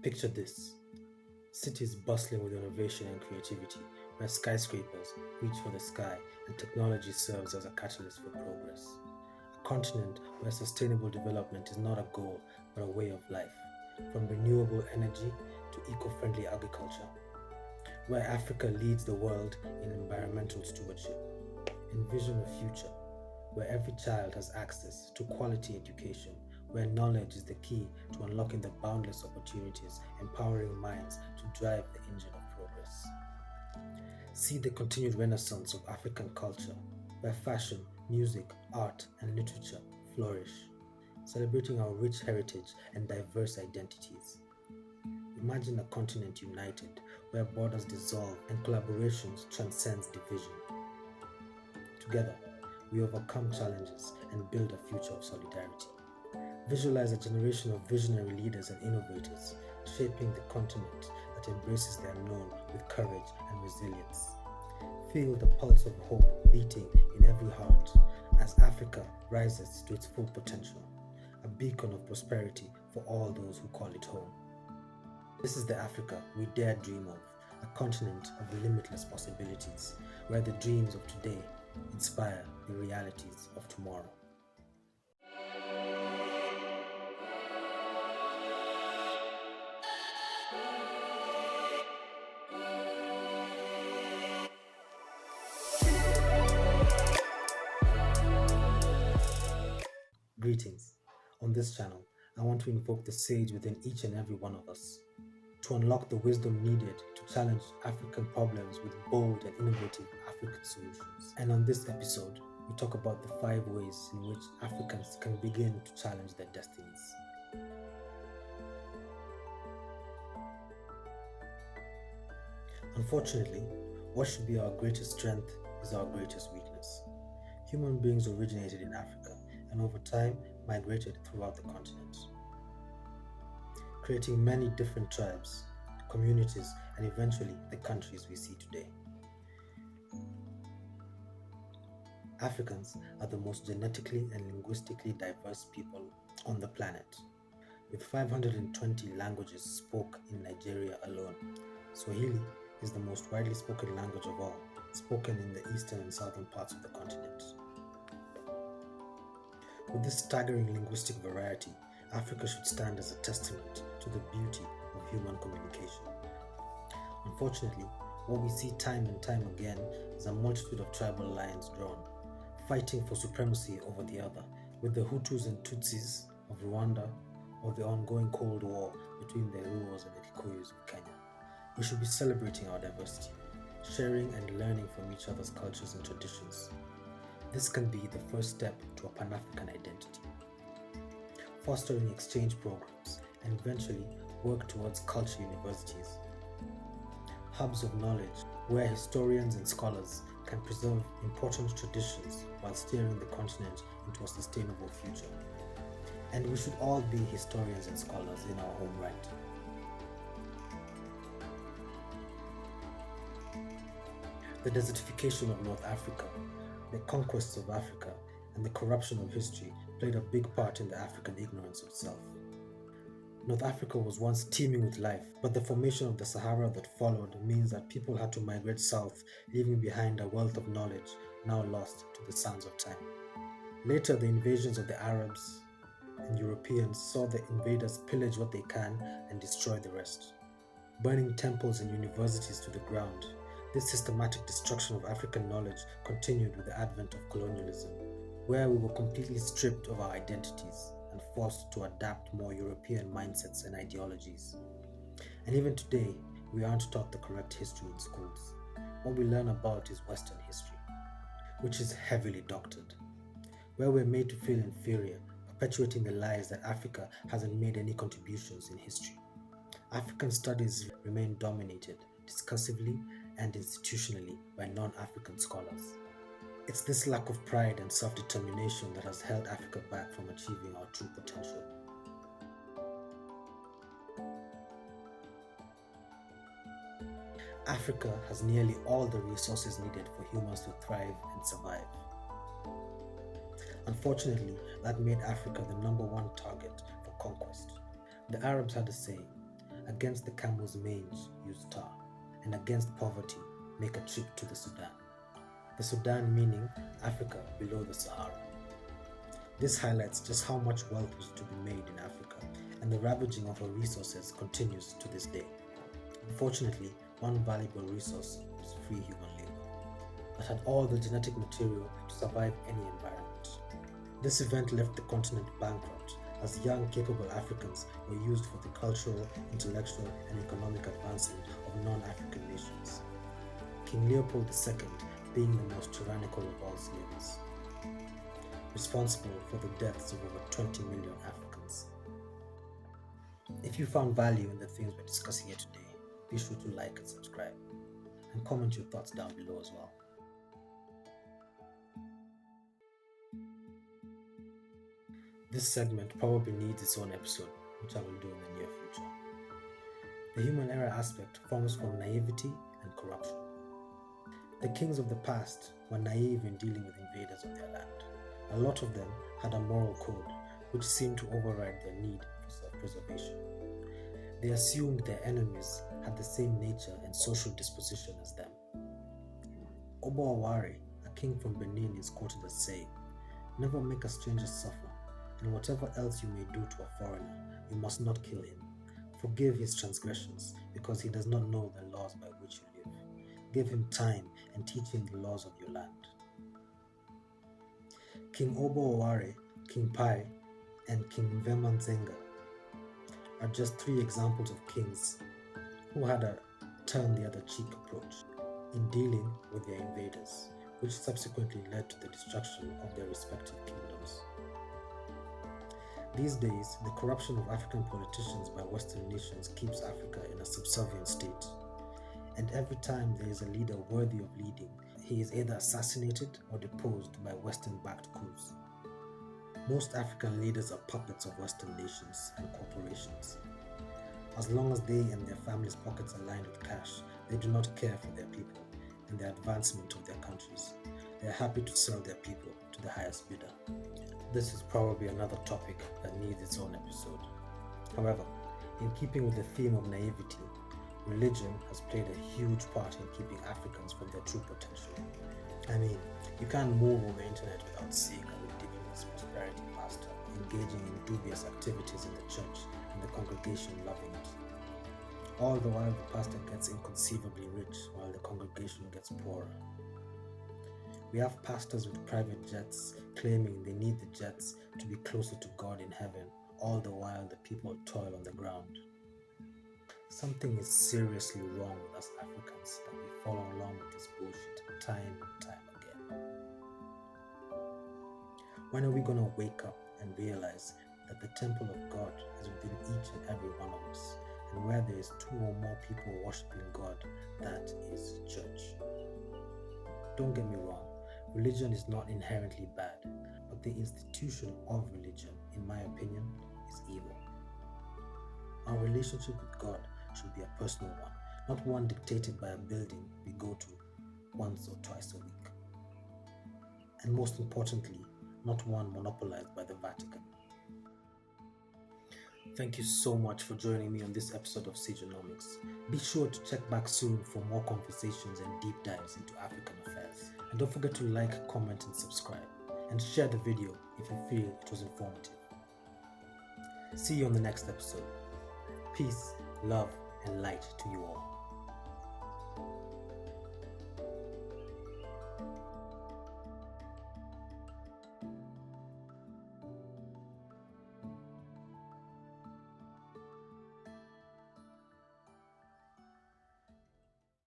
Picture this: cities bustling with innovation and creativity, where skyscrapers reach for the sky and technology serves as a catalyst for progress. A continent where sustainable development is not a goal but a way of life, from renewable energy to eco friendly agriculture, where Africa leads the world in environmental stewardship. Envision a future where every child has access to quality education, where knowledge is the key to unlocking the boundless opportunities, empowering minds to drive the engine of progress. See the continued renaissance of African culture, where fashion, music, art, and literature flourish, celebrating our rich heritage and diverse identities. Imagine a continent united, where borders dissolve and collaborations transcends division. Together, we overcome challenges and build a future of solidarity. Visualize a generation of visionary leaders and innovators, shaping the continent that embraces the unknown with courage and resilience. Feel the pulse of hope beating in every heart as Africa rises to its full potential, a beacon of prosperity for all those who call it home. This is the Africa we dare dream of, a continent of limitless possibilities, where the dreams of today inspire the realities of tomorrow. Greetings. On this channel, I want to invoke the sage within each and every one of us to unlock the wisdom needed to challenge African problems with bold and innovative African solutions. And on this episode, we talk about the 5 ways in which Africans can begin to challenge their destinies. Unfortunately, what should be our greatest strength is our greatest weakness. Human beings originated in Africa and over time migrated throughout the continent, creating many different tribes, communities, and eventually the countries we see today. Africans are the most genetically and linguistically diverse people on the planet, with 520 languages spoken in Nigeria alone. Swahili is the most widely spoken language of all, spoken in the eastern and southern parts of the continent. With this staggering linguistic variety, Africa should stand as a testament to the beauty of human communication. Unfortunately, what we see time and time again is a multitude of tribal lines drawn, fighting for supremacy over the other, with the Hutus and Tutsis of Rwanda or the ongoing Cold War between the Luos and the Kikuyus of Kenya. We should be celebrating our diversity, sharing and learning from each other's cultures and traditions. This can be the first step to a Pan-African identity. Fostering exchange programs and eventually work towards culture universities, hubs of knowledge where historians and scholars can preserve important traditions while steering the continent into a sustainable future. And we should all be historians and scholars in our home right. The desertification of North Africa, the conquests of Africa, and the corruption of history played a big part in the African ignorance itself. North Africa was once teeming with life, but the formation of the Sahara that followed means that people had to migrate south, leaving behind a wealth of knowledge now lost to the sands of time. Later, the invasions of the Arabs and Europeans saw the invaders pillage what they can and destroy the rest, burning temples and universities to the ground. This systematic destruction of African knowledge continued with the advent of colonialism, where we were completely stripped of our identities and forced to adapt more European mindsets and ideologies. And even today, we aren't taught the correct history in schools. What we learn about is Western history, which is heavily doctored, where we're made to feel inferior, perpetuating the lies that Africa hasn't made any contributions in history. African studies remain dominated discursively and institutionally by non-African scholars. It's this lack of pride and self-determination that has held Africa back from achieving our true potential. Africa has nearly all the resources needed for humans to thrive and survive. Unfortunately, that made Africa the #1 target for conquest. The Arabs had a saying, against the camel's mange, use tar, and against poverty, make a trip to the Sudan. The Sudan meaning Africa below the Sahara. This highlights just how much wealth was to be made in Africa, and the ravaging of her resources continues to this day. Unfortunately, one valuable resource was free human labor that had all the genetic material to survive any environment. This event left the continent bankrupt, as young, capable Africans were used for the cultural, intellectual, and economic advancement of non-African nations. King Leopold II being the most tyrannical of all slavers, responsible for the deaths of over 20 million Africans. If you found value in the things we're discussing here today, be sure to like and subscribe, and comment your thoughts down below as well. This segment probably needs its own episode, which I will do in the near future. The human error aspect forms from naivety and corruption. The kings of the past were naive in dealing with invaders of their land. A lot of them had a moral code which seemed to override their need for self-preservation. They assumed their enemies had the same nature and social disposition as them. Obo Aware, a king from Benin, is quoted as saying, "Never make a stranger suffer, and whatever else you may do to a foreigner, you must not kill him. Forgive his transgressions, because he does not know the laws by which you live. Give him time and teach him the laws of your land." King Obo Aware, King Pai, and King Vemanzenga are just 3 examples of kings who had a turn-the-other-cheek approach in dealing with their invaders, which subsequently led to the destruction of their respective kingdoms. These days, the corruption of African politicians by Western nations keeps Africa in a subservient state, and every time there is a leader worthy of leading, he is either assassinated or deposed by Western-backed coups. Most African leaders are puppets of Western nations and corporations. As long as they and their families' pockets are lined with cash, they do not care for their people and the advancement of their countries. They are happy to sell their people to the highest bidder. This is probably another topic that needs its own episode. However, in keeping with the theme of naivety, religion has played a huge part in keeping Africans from their true potential. I mean, you can't move on the internet without seeing a ridiculous prosperity pastor engaging in dubious activities in the church and the congregation loving it. All the while the pastor gets inconceivably rich while the congregation gets poorer. We have pastors with private jets claiming they need the jets to be closer to God in heaven, all the while the people toil on the ground. Something is seriously wrong with us Africans that we follow along with this bullshit time and time again. When are we going to wake up and realize that the temple of God is within each and every one of us, and where there is 2 or more people worshiping God, that is church? Don't get me wrong, religion is not inherently bad, but the institution of religion, in my opinion, is evil. Our relationship with God should be a personal one, not one dictated by a building we go to once or twice a week. And most importantly, not one monopolized by the Vatican. Thank you so much for joining me on this episode of Sage-onomics. Be sure to check back soon for more conversations and deep dives into African affairs. And don't forget to like, comment, and subscribe. And share the video if you feel it was informative. See you on the next episode. Peace, love, and light to you all.